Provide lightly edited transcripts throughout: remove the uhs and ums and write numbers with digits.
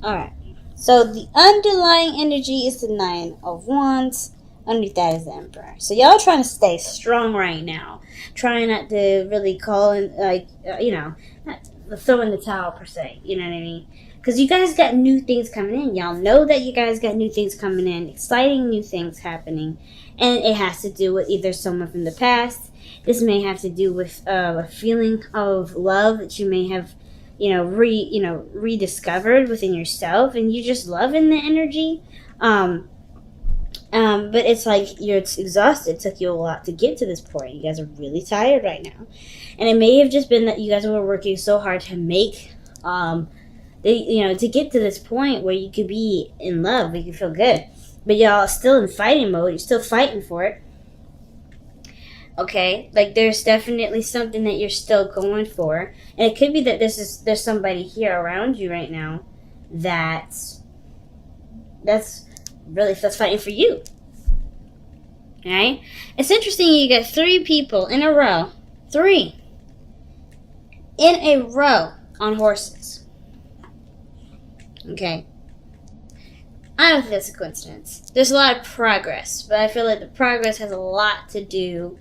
Alright. So the underlying energy is the Nine of Wands. Underneath that is the Emperor. So y'all trying to stay strong right now. Trying not to really call in, like, not throw in the towel per se. You know what I mean? Because you guys got new things coming in. Y'all know that you guys got new things coming in. Exciting new things happening. And it has to do with either someone from the past. This may have to do with a feeling of love that you may have rediscovered within yourself, and you just loving the energy. But it's like you're exhausted. It took you a lot to get to this point. You guys are really tired right now, and it may have just been that you guys were working so hard to make, to get to this point where you could be in love, where you could feel good, but y'all still in fighting mode. You're still fighting for it. Okay, like there's definitely something that you're still going for, and it could be that there's somebody here around you right now that's fighting for you. Right? It's interesting. You get 3 people in a row, 3 in a row on horses. Okay. I don't think that's a coincidence. There's a lot of progress, but I feel like the progress has a lot to do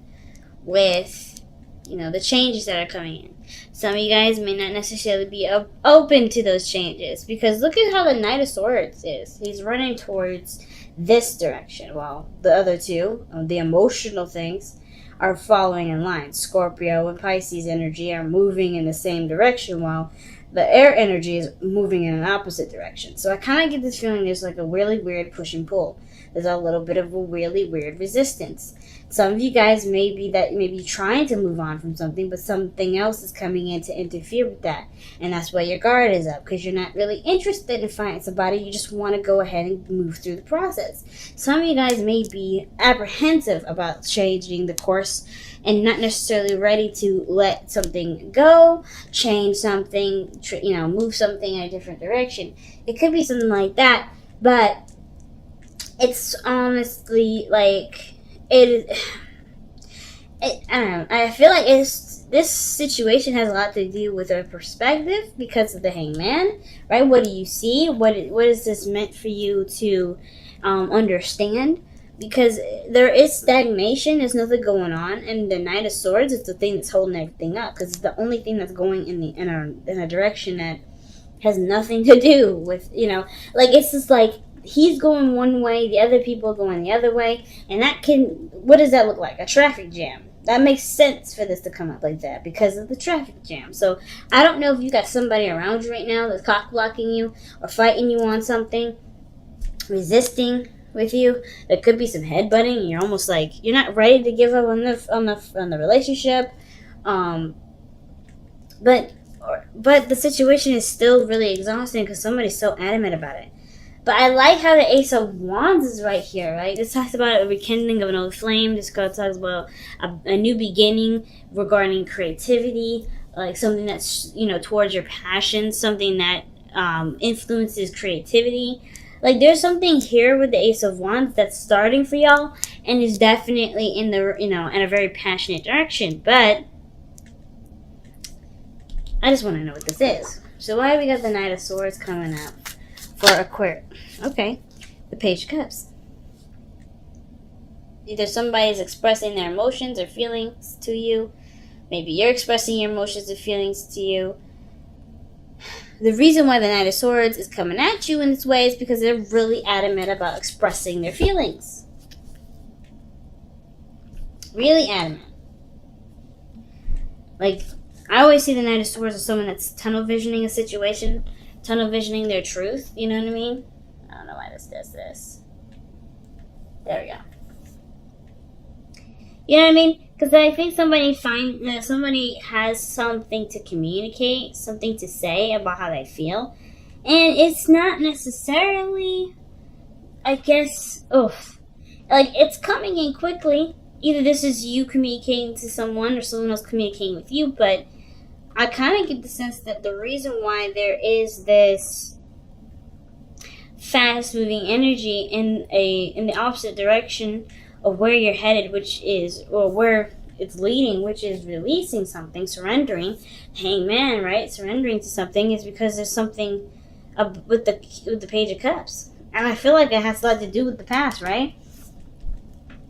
with, the changes that are coming in. Some of you guys may not necessarily be open to those changes, because look at how the Knight of Swords is. He's running towards this direction, while the other two, the emotional things, are following in line. Scorpio and Pisces energy are moving in the same direction, while the air energy is moving in an opposite direction. So I kind of get this feeling there's like a really weird push and pull. There's a little bit of a really weird resistance. Some of you guys may be trying to move on from something, but something else is coming in to interfere with that. And that's why your guard is up, because you're not really interested in finding somebody. You just want to go ahead and move through the process. Some of you guys may be apprehensive about changing the course and not necessarily ready to let something go, change something, move something in a different direction. It could be something like that, but it's honestly like I don't know. I feel like this situation has a lot to do with a perspective because of the Hangman, right? What do you see? What is this meant for you to understand? Because there is stagnation, there's nothing going on, and the Knight of Swords is the thing that's holding everything up, because it's the only thing that's going in a direction that has nothing to do with, it's just like he's going one way, the other people are going the other way, and what does that look like? A traffic jam. That makes sense for this to come up like that because of the traffic jam. So I don't know if you got somebody around you right now that's cock blocking you or fighting you on something, resisting with you. There could be some headbutting, and you're almost like you're not ready to give up on the relationship, but the situation is still really exhausting because somebody's so adamant about it. But I like how the Ace of Wands is right here, right? This talks about a rekindling of an old flame. This card talks about a new beginning regarding creativity, like something that's towards your passion, something that influences creativity. Like there's something here with the Ace of Wands that's starting for y'all, and is definitely in a very passionate direction. But I just want to know what this is. So why have we got the Knight of Swords coming up for Aquarius? Okay, the Page of Cups. Either somebody's expressing their emotions or feelings to you. Maybe you're expressing your emotions or feelings to you. The reason why the Knight of Swords is coming at you in this way is because they're really adamant about expressing their feelings. Really adamant. Like, I always see the Knight of Swords as someone that's tunnel visioning a situation, tunnel visioning their truth, you know what I mean? I don't know why this does this. There we go. You know what I mean? Because I think somebody has something to communicate, something to say about how they feel. And it's not necessarily, I guess, like it's coming in quickly. Either this is you communicating to someone or someone else communicating with you, but I kind of get the sense that the reason why there is this fast-moving energy in the opposite direction of where you're headed, where it's leading, which is releasing something, surrendering, Hangman, right? Surrendering to something is because there's something with the Page of Cups. And I feel like it has a lot to do with the past, right?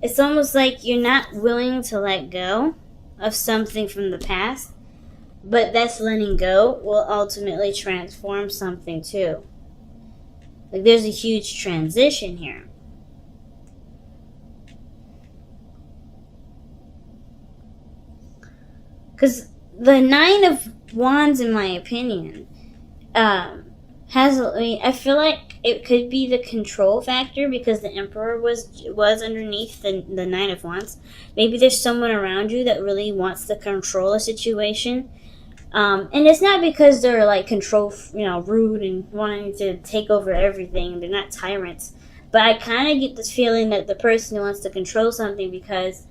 It's almost like you're not willing to let go of something from the past, but that's letting go will ultimately transform something too. Like there's a huge transition here. Because the Nine of Wands, in my opinion, I feel like it could be the control factor because the Emperor was underneath the Nine of Wands. Maybe there's someone around you that really wants to control a situation. And it's not because they're like rude and wanting to take over everything. They're not tyrants. But I kind of get this feeling that the person wants to control something because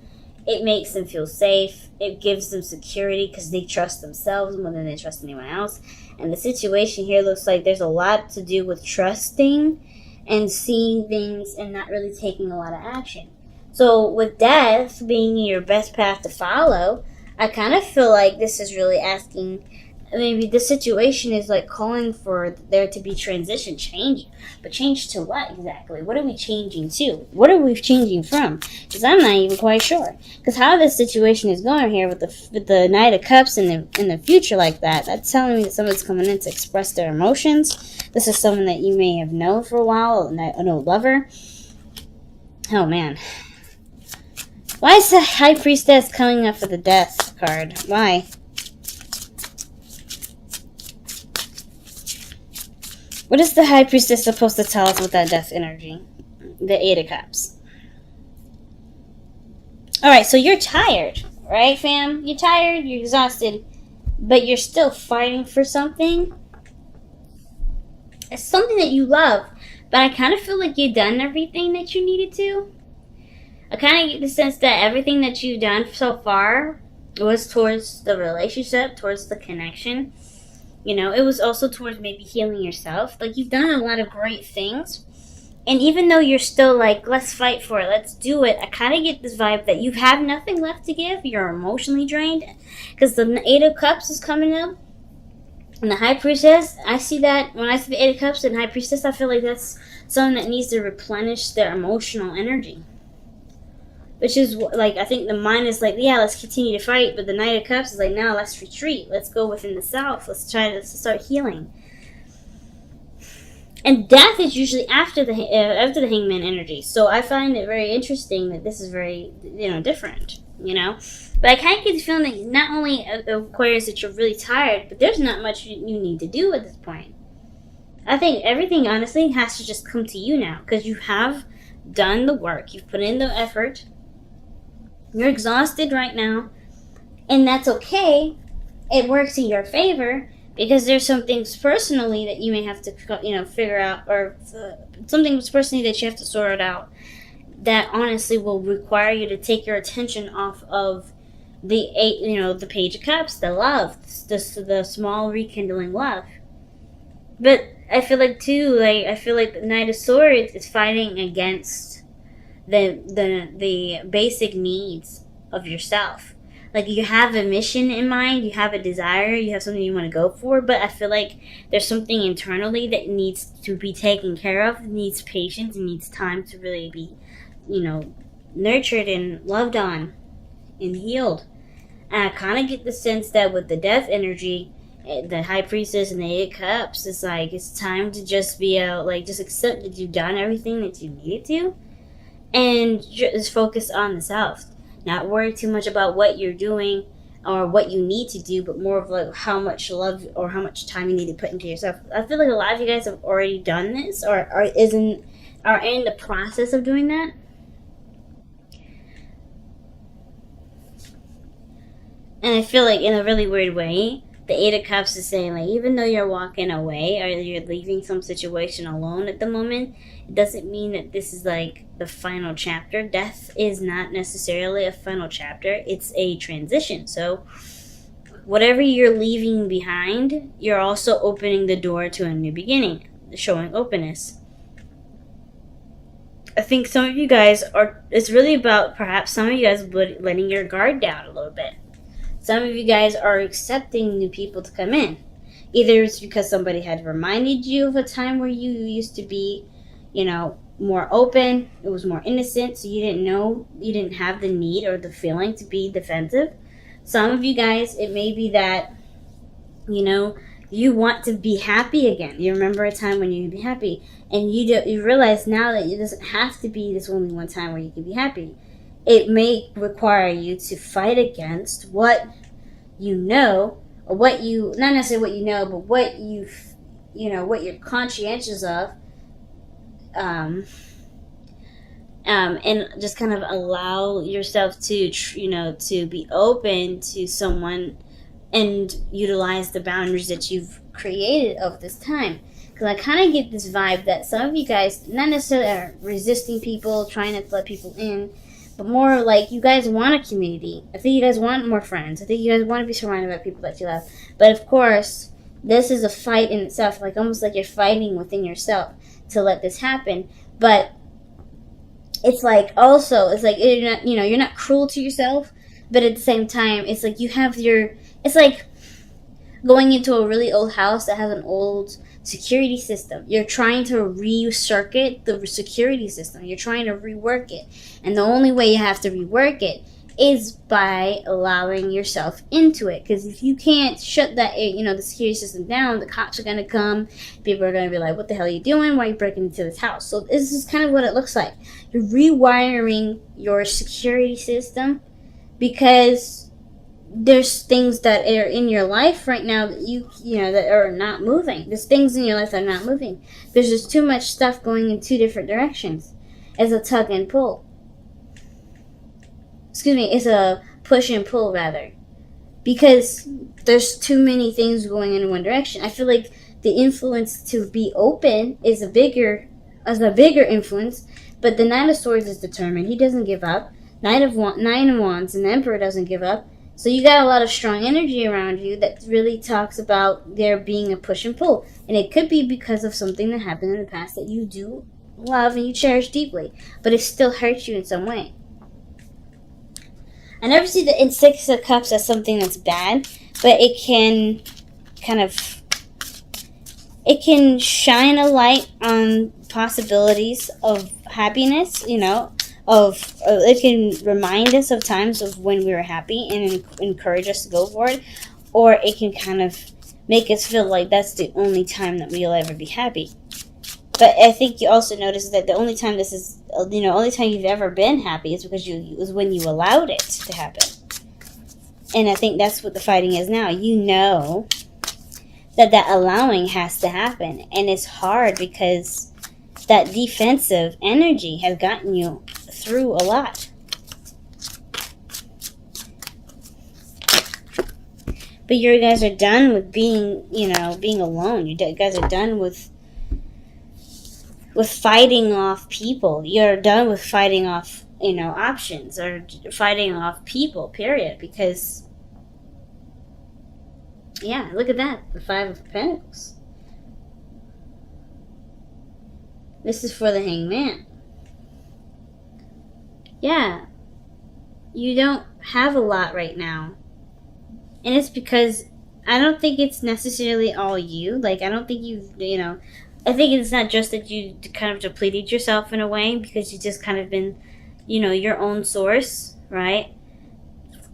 it makes them feel safe. It gives them security because they trust themselves more than they trust anyone else. And the situation here looks like there's a lot to do with trusting and seeing things and not really taking a lot of action. So with death being your best path to follow, I kind of feel like this is really asking, maybe the situation is like calling for there to be transition, change. But change to what exactly? What are we changing to? What are we changing from? Because I'm not even quite sure. Because how this situation is going here with the Knight of Cups in the future like that, that's telling me that someone's coming in to express their emotions. This is someone that you may have known for a while, an old lover. Oh man. Why is the High Priestess coming up for the Death card? Why? What is the High Priestess supposed to tell us with that death energy? The Eight of Cups. Alright, so you're tired, right, fam? You're tired, you're exhausted, but you're still fighting for something. It's something that you love, but I kind of feel like you've done everything that you needed to. I kind of get the sense that everything that you've done so far was towards the relationship, towards the connection. You know, it was also towards maybe healing yourself. Like, you've done a lot of great things. And even though you're still like, let's fight for it, let's do it, I kind of get this vibe that you have nothing left to give. You're emotionally drained. Because the Eight of Cups is coming up. And the High Priestess, I see that. When I see the Eight of Cups and High Priestess, I feel like that's someone that needs to replenish their emotional energy. Which is, like, I think the mind is like, yeah, let's continue to fight. But the Knight of Cups is like, no, let's retreat. Let's go within the self. Let's try to start healing. And death is usually after the Hangman energy. So I find it very interesting that this is very, different, But I kind of get the feeling that not only Aquarius that you're really tired, but there's not much you need to do at this point. I think everything, honestly, has to just come to you now. Because you have done the work. You've put in the effort. You're exhausted right now, and that's okay. It works in your favor because there's some things personally that you may have to, figure out, or some things personally that you have to sort out that honestly will require you to take your attention off of the Page of Cups, the love, the small rekindling love. But I feel like too, the Knight of Swords is fighting against the basic needs of yourself. Like, you have a mission in mind, you have a desire, you have something you want to go for, but I feel like there's something internally that needs to be taken care of, needs patience, and needs time to really be, nurtured and loved on and healed. And I kind of get the sense that with the death energy, the High Priestess and the Eight of Cups, it's like, it's time to just be out, like, just accept that you've done everything that you needed to. And just focus on the self. Not worry too much about what you're doing or what you need to do, but more of like how much love or how much time you need to put into yourself. I feel like a lot of you guys have already done this or are in the process of doing that. And I feel like in a really weird way, the Eight of Cups is saying, like, even though you're walking away or you're leaving some situation alone at the moment, it doesn't mean that this is like the final chapter. Death is not necessarily a final chapter. It's a transition. So whatever you're leaving behind, you're also opening the door to a new beginning, showing openness. I think some of you guys it's really about perhaps some of you guys letting your guard down a little bit. Some of you guys are accepting new people to come in. Either it's because somebody had reminded you of a time where you used to be, more open, it was more innocent, so you didn't have the need or the feeling to be defensive. Some of you guys, it may be that, you want to be happy again. You remember a time when you could be happy, and you realize now that it doesn't have to be this only one time where you can be happy. It may require you to fight against what you know, or what you, not necessarily what you know, but what what you're conscientious of, and just kind of allow yourself to, to be open to someone and utilize the boundaries that you've created over this time. Because I kind of get this vibe that some of you guys, not necessarily are resisting people, trying to let people in, but more like you guys want a community. I think you guys want more friends. I think you guys want to be surrounded by people that you love. But of course, this is a fight in itself, like almost like you're fighting within yourself to let this happen. But it's like also, it's like you're not cruel to yourself, but at the same time, it's like you have it's like going into a really old house that has an old security system. You're trying to recircuit the security system. You're trying to rework it. And the only way you have to rework it is by allowing yourself into it. Because if you can't shut that, the security system down, the cops are going to come. People are going to be like, what the hell are you doing? Why are you breaking into this house? So this is kind of what it looks like. You're rewiring your security system because there's things that are in your life right now that that are not moving. There's things in your life that are not moving. There's just too much stuff going in two different directions. It's a tug and pull. Excuse me, it's a push and pull rather. Because there's too many things going in one direction. I feel like the influence to be open is a bigger influence, but the Knight of Swords is determined. He doesn't give up. Nine of Wands and the Emperor doesn't give up. So you got a lot of strong energy around you that really talks about there being a push and pull. And it could be because of something that happened in the past that you do love and you cherish deeply, but it still hurts you in some way. I never see the Six of Cups as something that's bad, but it can it can shine a light on possibilities of happiness, it can remind us of times of when we were happy and encourage us to go for it, or it can kind of make us feel like that's the only time that we'll ever be happy. But I think you also notice that the only time only time you've ever been happy is because was when you allowed it to happen. And I think that's what the fighting is now. You know that allowing has to happen, and it's hard because that defensive energy has gotten you through a lot. But you guys are done with being alone. You guys are done with fighting off people. You're done with fighting off, options or fighting off people, period. Because, yeah, look at that. The Five of Pentacles. This is for the Hangman. Yeah, you don't have a lot right now. And it's because I don't think it's necessarily all you. Like, I don't think I think it's not just that you kind of depleted yourself in a way because you've just kind of been, your own source, right?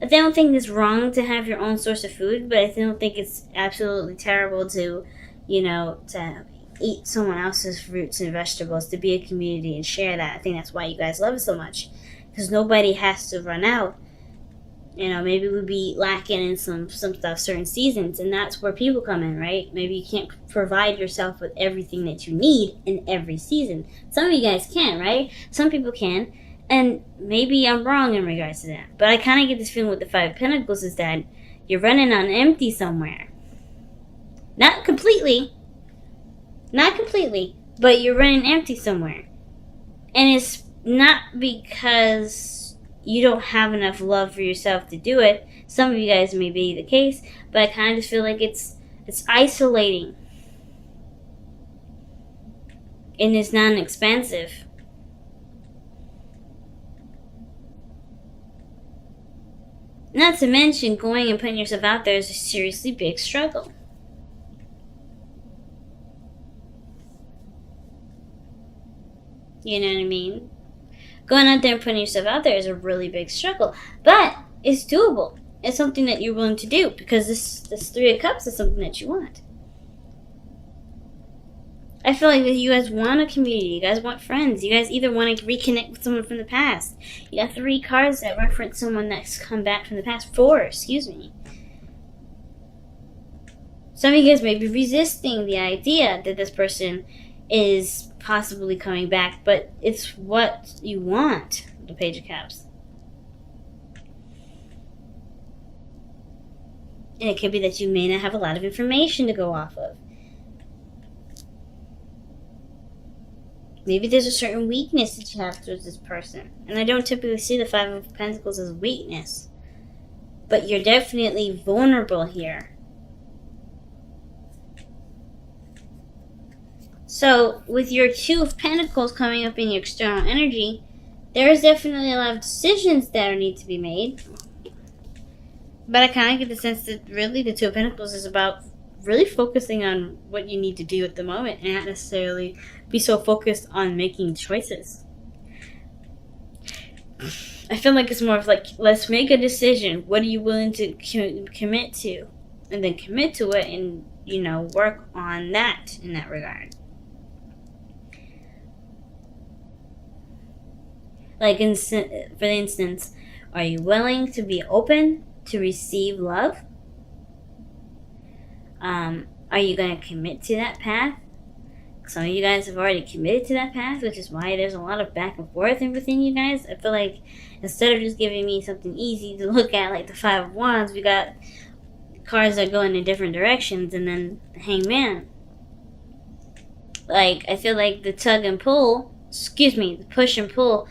I don't think it's wrong to have your own source of food, but I don't think it's absolutely terrible to, to eat someone else's fruits and vegetables, to be a community and share that. I think that's why you guys love it so much. Because nobody has to run out. Maybe we'd be lacking in some stuff certain seasons, and that's where people come in, right? Maybe you can't provide yourself with everything that you need in every season. Some of you guys can, right? Some people can, and maybe I'm wrong in regards to that. But I kind of get this feeling with the Five of Pentacles is that you're running on empty somewhere. Not completely, but you're running empty somewhere. And it's not because you don't have enough love for yourself to do it. Some of you guys may be the case, but I kind of just feel like it's isolating. And it's non-expensive. Not to mention, going and putting yourself out there is a seriously big struggle. You know what I mean? Going out there and putting yourself out there is a really big struggle. But it's doable. It's something that you're willing to do because this Three of Cups is something that you want. I feel like you guys want a community. You guys want friends. You guys either want to reconnect with someone from the past. You got 3 cards that reference someone that's come back from the past. 4, excuse me. Some of you guys may be resisting the idea that this person is possibly coming back, but it's what you want, the Page of Cups. And it could be that you may not have a lot of information to go off of. Maybe there's a certain weakness that you have towards this person. And I don't typically see the 5 of Pentacles as weakness. But you're definitely vulnerable here. So, with your 2 of Pentacles coming up in your external energy, there is definitely a lot of decisions that need to be made. But I kind of get the sense that really the 2 of Pentacles is about really focusing on what you need to do at the moment and not necessarily be so focused on making choices. I feel like it's more of like, let's make a decision. What are you willing to commit to? And then commit to it and, you know, work on that in that regard. Like, for instance, are you willing to be open to receive love? Are you going to commit to that path? Some of you guys have already committed to that path, which is why there's a lot of back and forth within you guys. I feel like instead of just giving me something easy to look at, like the 5 of Wands, we got cards that go in different directions, and then the Hangman. Like, I feel like the tug and pull, the push and pull,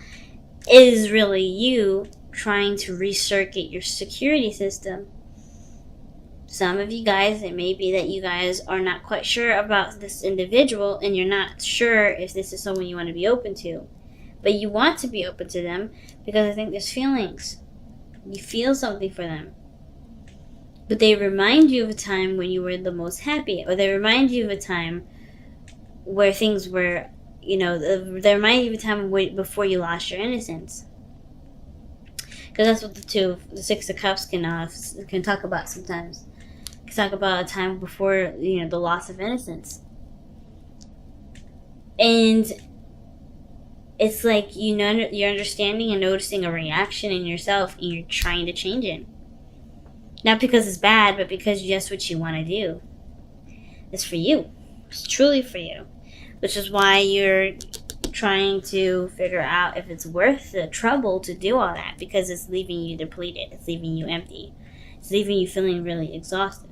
is really you trying to recircuit your security system. Some of you guys, it may be that you guys are not quite sure about this individual and you're not sure if this is someone you want to be open to. But you want to be open to them because I think there's feelings. You feel something for them. But they remind you of a time when you were the most happy, or they remind you of a time where things were, you know, they remind you of a time before you lost your innocence. Because that's what the 6 of Cups can talk about sometimes. Can talk about a time before, you know, the loss of innocence. And it's like, you know, you're understanding and noticing a reaction in yourself and you're trying to change it. Not because it's bad, but because just what you want to do. It's for you. It's truly for you. Which is why you're trying to figure out if it's worth the trouble to do all that, because it's leaving you depleted. It's leaving you empty. It's leaving you feeling really exhausted.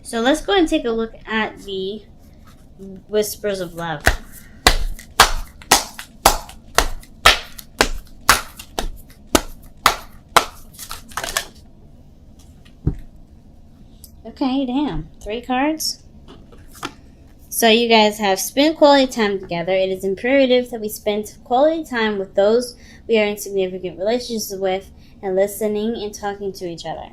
So let's go and take a look at the Whispers of Love. Okay, damn. 3 cards. So you guys have spent quality time together. It is imperative that we spend quality time with those we are in significant relationships with and listening and talking to each other.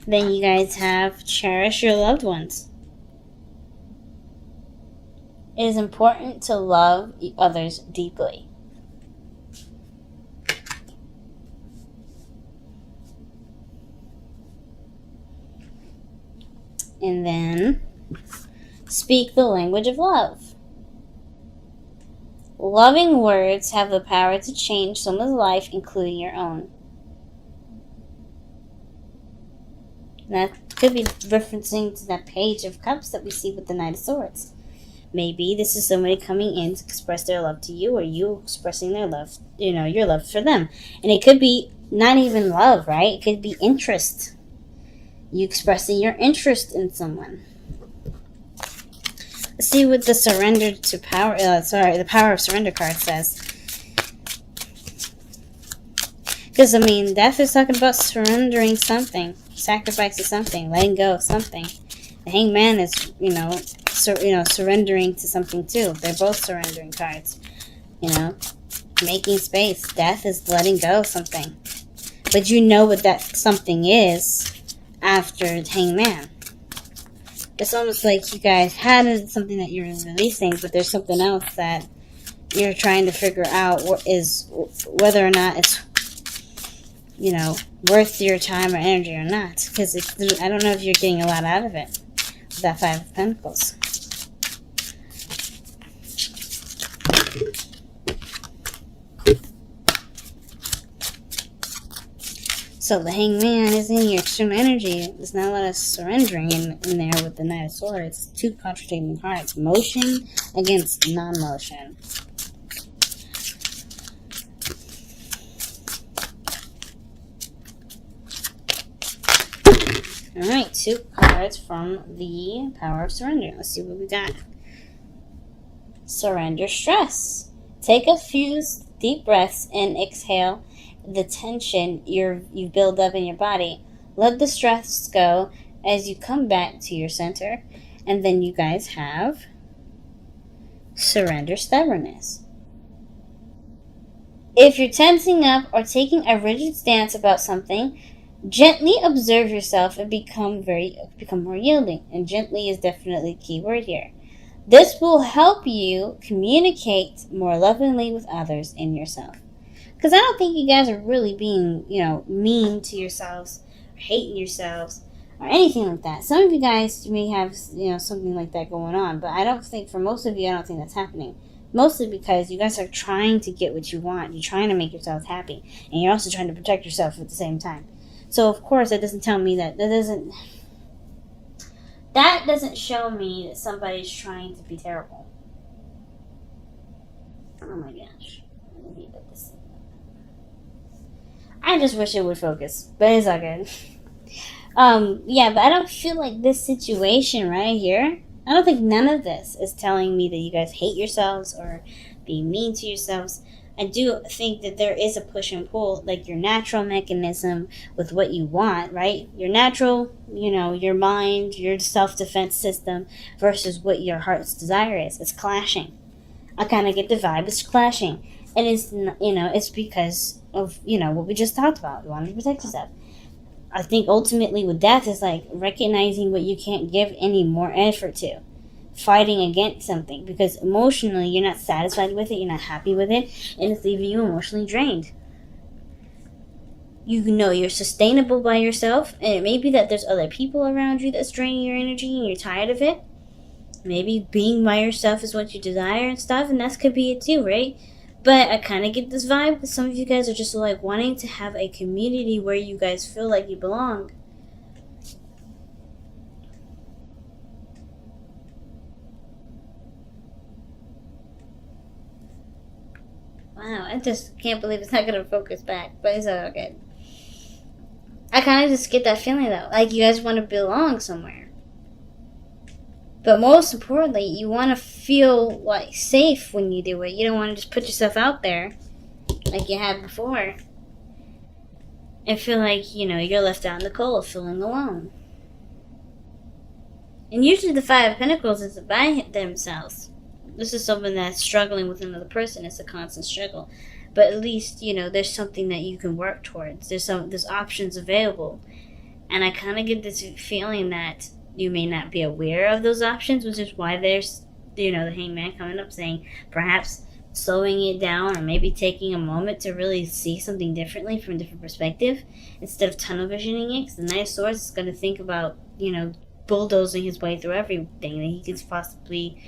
Then you guys have cherish your loved ones. It is important to love others deeply. And then speak the language of love. Loving words have the power to change someone's life, including your own. And that could be referencing to that Page of Cups that we see with the Knight of Swords. Maybe this is somebody coming in to express their love to you, or you expressing their love, you know, your love for them. And it could be not even love, right? It could be interest. You expressing your interest in someone. Let's see what the the Power of Surrender card says. Because, I mean, Death is talking about surrendering something, sacrificing something, letting go of something. The Hangman is, surrendering to something too. They're both surrendering cards. You know, making space. Death is letting go of something. but you know what that something is after the Hangman. It's almost like you guys had something that you're releasing, but there's something else that you're trying to figure out whether or not it's, worth your time or energy or not. Because I don't know if you're getting a lot out of it. That Five of Pentacles. So the Hangman is in your external energy. There's not a lot of surrendering in there with the Knight of Swords. Two contradicting cards. Motion against non-motion. Alright, two cards from the Power of Surrender. Let's see what we got. Surrender stress. Take a few deep breaths and exhale the tension you build up in your body. Let the stress go as you come back to your center. And then you guys have surrender stubbornness. If you're tensing up or taking a rigid stance about something, gently observe yourself and become more yielding. And gently is definitely a key word here. This will help you communicate more lovingly with others and yourself. Because I don't think you guys are really being, mean to yourselves, or hating yourselves, or anything like that. Some of you guys may have, something like that going on. But I don't think, for most of you, I don't think that's happening. Mostly because you guys are trying to get what you want. You're trying to make yourselves happy. And you're also trying to protect yourself at the same time. So, of course, that doesn't tell me that doesn't show me that somebody's trying to be terrible. Oh my gosh. I just wish it would focus, but it's all good. But I don't feel like this situation right here, I don't think none of this is telling me that you guys hate yourselves or being mean to yourselves. I do think that there is a push and pull, like your natural mechanism with what you want, right? Your natural, your mind, your self-defense system versus what your heart's desire is. It's clashing. I kind of get the vibe. It's clashing. And it's, it's because of, what we just talked about. You want to protect yourself. I think ultimately with death is like recognizing what you can't give any more effort to. Fighting against something. Because emotionally, you're not satisfied with it. You're not happy with it. And it's leaving you emotionally drained. You know you're sustainable by yourself. And it may be that there's other people around you that's draining your energy and you're tired of it. Maybe being by yourself is what you desire and stuff. And that could be it too, right? But I kind of get this vibe that some of you guys are just like wanting to have a community where you guys feel like you belong. Wow, I just can't believe it's not going to focus back, but it's all good. I kind of just get that feeling though, like you guys want to belong somewhere. But most importantly, you want to feel like safe when you do it. You don't want to just put yourself out there like you had before and feel like, you're left out in the cold, feeling alone. And usually the Five of Pentacles is by themselves. This is someone that's struggling with another person. It's a constant struggle. But at least, there's something that you can work towards. There's options available. And I kind of get this feeling that you may not be aware of those options, which is why there's, the Hangman coming up saying perhaps slowing it down or maybe taking a moment to really see something differently from a different perspective instead of tunnel visioning it. Because the Knight of Swords is going to think about, bulldozing his way through everything that he could possibly,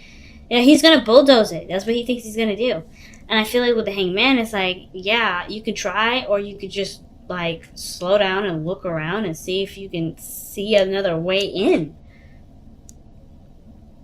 he's going to bulldoze it. That's what he thinks he's going to do. And I feel like with the Hangman, it's like, yeah, you could try or you could just, slow down and look around and see if you can see another way in.